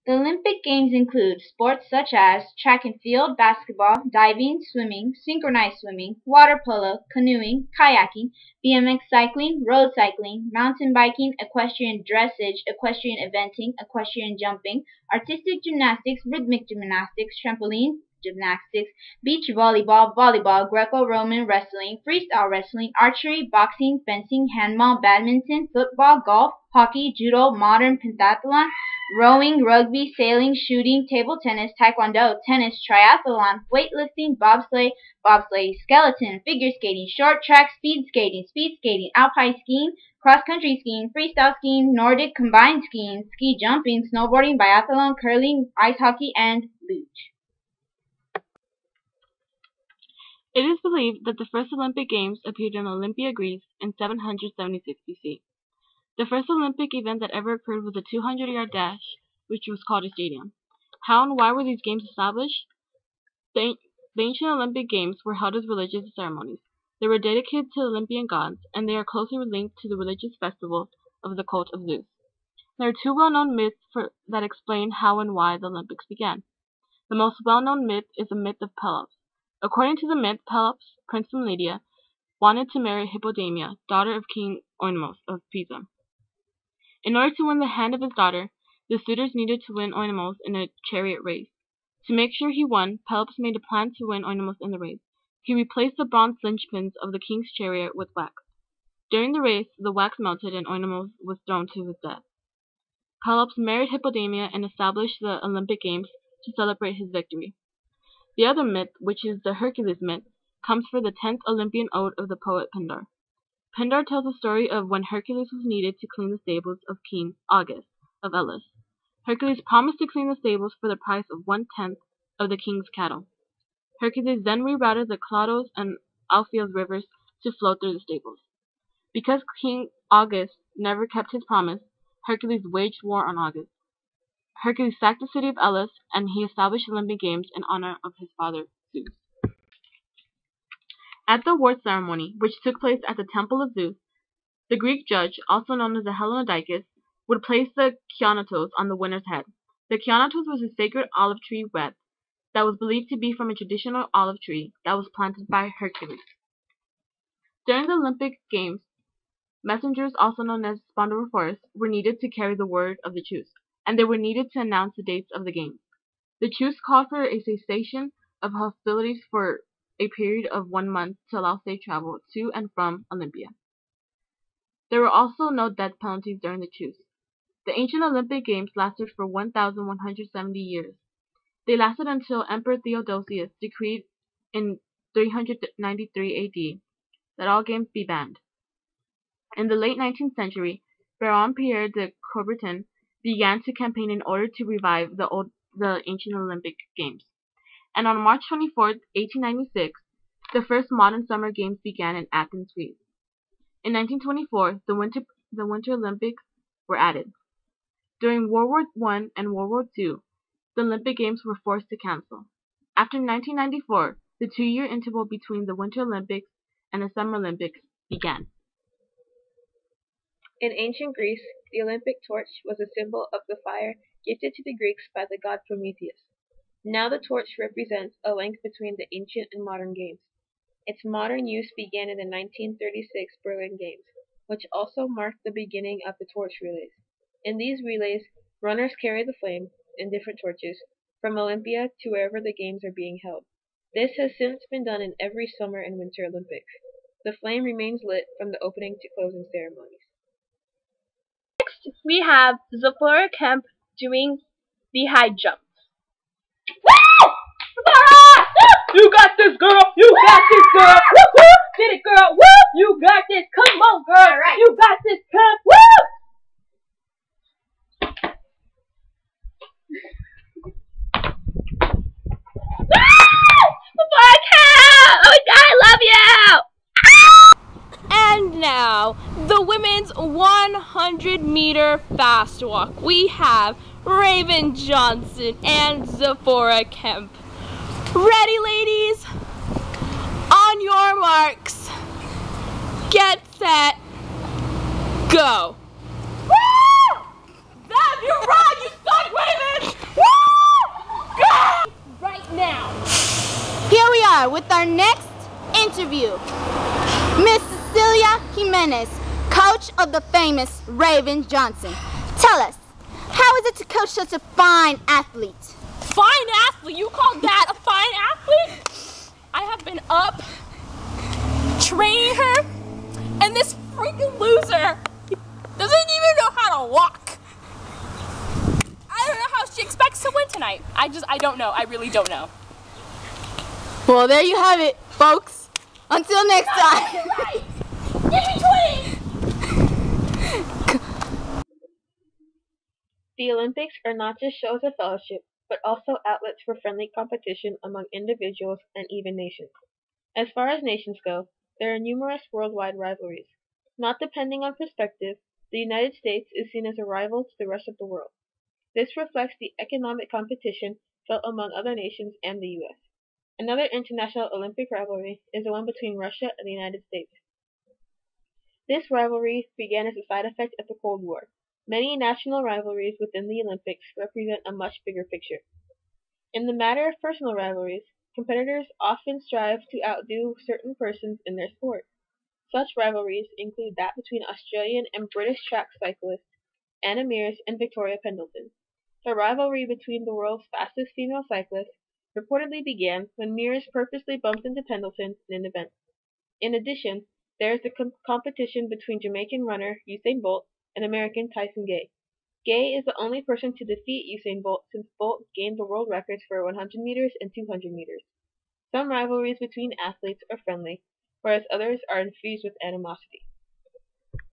The Olympic Games include sports such as track and field, basketball, diving, swimming, synchronized swimming, water polo, canoeing, kayaking, BMX cycling, road cycling, mountain biking, equestrian dressage, equestrian eventing, equestrian jumping, artistic gymnastics, rhythmic gymnastics, trampoline gymnastics, beach volleyball, volleyball, Greco-Roman wrestling, freestyle wrestling, archery, boxing, fencing, handball, badminton, football, golf, hockey, judo, modern pentathlon, rowing, rugby, sailing, shooting, table tennis, taekwondo, tennis, triathlon, weightlifting, bobsleigh, skeleton, figure skating, short track, speed skating, alpine skiing, cross-country skiing, freestyle skiing, Nordic combined skiing, ski jumping, snowboarding, biathlon, curling, ice hockey, and luge. It is believed that the first Olympic Games appeared in Olympia, Greece in 776 BC. The first Olympic event that ever occurred was a 200-yard dash, which was called a stadium. How and why were these games established? The ancient Olympic Games were held as religious ceremonies. They were dedicated to Olympian gods, and they are closely linked to the religious festivals of the cult of Zeus. There are two well-known myths that explain how and why the Olympics began. The most well-known myth is the myth of Pelops. According to the myth, Pelops, prince from Lydia, wanted to marry Hippodamia, daughter of King Oenomus of Pisa. In order to win the hand of his daughter, the suitors needed to win Oenomus in a chariot race. To make sure he won, Pelops made a plan to win Oenomus in the race. He replaced the bronze linchpins of the king's chariot with wax. During the race, the wax melted and Oenomus was thrown to his death. Pelops married Hippodamia and established the Olympic Games to celebrate his victory. The other myth, which is the Hercules myth, comes from the 10th Olympian ode of the poet Pindar. Pindar tells the story of when Hercules was needed to clean the stables of King August of Elis. Hercules promised to clean the stables for the price of 1/10 of the king's cattle. Hercules then rerouted the Clados and Alpheus rivers to flow through the stables. Because King August never kept his promise, Hercules waged war on August. Hercules sacked the city of Elis, and he established Olympic Games in honor of his father, Zeus. At the award ceremony, which took place at the Temple of Zeus, the Greek judge, also known as the Hellenodikos, would place the kianatos on the winner's head. The kianatos was a sacred olive tree wreath that was believed to be from a traditional olive tree that was planted by Hercules. During the Olympic Games, messengers, also known as spondorophores, were needed to carry the word of the truce, and they were needed to announce the dates of the games. The truce called for a cessation of hostilities for a period of 1 month to allow safe travel to and from Olympia. There were also no death penalties during the truce. The ancient Olympic Games lasted for 1,170 years. They lasted until Emperor Theodosius decreed in 393 AD that all games be banned. In the late 19th century, Baron Pierre de Coubertin began to campaign in order to revive the ancient Olympic Games. And on March 24, 1896, the first modern summer games began in Athens, Greece. In 1924, the Winter Olympics were added. During World War I and World War II, the Olympic Games were forced to cancel. After 1994, the 2-year interval between the Winter Olympics and the Summer Olympics began. In ancient Greece, the Olympic torch was a symbol of the fire gifted to the Greeks by the god Prometheus. Now the torch represents a link between the ancient and modern games. Its modern use began in the 1936 Berlin Games, which also marked the beginning of the torch relays. In these relays, runners carry the flame, in different torches, from Olympia to wherever the games are being held. This has since been done in every Summer and Winter Olympics. The flame remains lit from the opening to closing ceremonies. Next, we have Zafora Kemp doing the high jump. You got this, girl! You got this, girl! Woo woo! Did it, girl! Woo! You got this! Come on, girl! All right. You got this, Kemp! Woo! Zafora Kemp! Oh my God, I love you! And now, the women's 100-meter fast walk. We have Raven Johnson and Zafora Kemp. Ready, ladies? On your marks. Get set. Go. Woo! Zev, you're right! You suck, Raven! more with our next interview. Miss Cecilia Jimenez, coach of the famous Raven Johnson. Tell us, how is it to coach such a fine athlete? Fine athlete? You call that a fine athlete? I have been up training her, and this freaking loser doesn't even know how to walk. I don't know how she expects to win tonight. I don't know. I really don't know. Well, there you have it, folks. Until next time. Give me 20! The Olympics are not just shows of fellowship, but also outlets for friendly competition among individuals and even nations. As far as nations go, there are numerous worldwide rivalries. Not depending on perspective, the United States is seen as a rival to the rest of the world. This reflects the economic competition felt among other nations and the U.S. Another international Olympic rivalry is the one between Russia and the United States. This rivalry began as a side effect of the Cold War. Many national rivalries within the Olympics represent a much bigger picture. In the matter of personal rivalries, competitors often strive to outdo certain persons in their sport. Such rivalries include that between Australian and British track cyclists Anna Meares and Victoria Pendleton. The rivalry between the world's fastest female cyclists reportedly began when Meares purposely bumped into Pendleton in an event. In addition, there is the competition between Jamaican runner Usain Bolt and American Tyson Gay. Gay is the only person to defeat Usain Bolt since Bolt gained the world records for 100 meters and 200 meters. Some rivalries between athletes are friendly, whereas others are infused with animosity.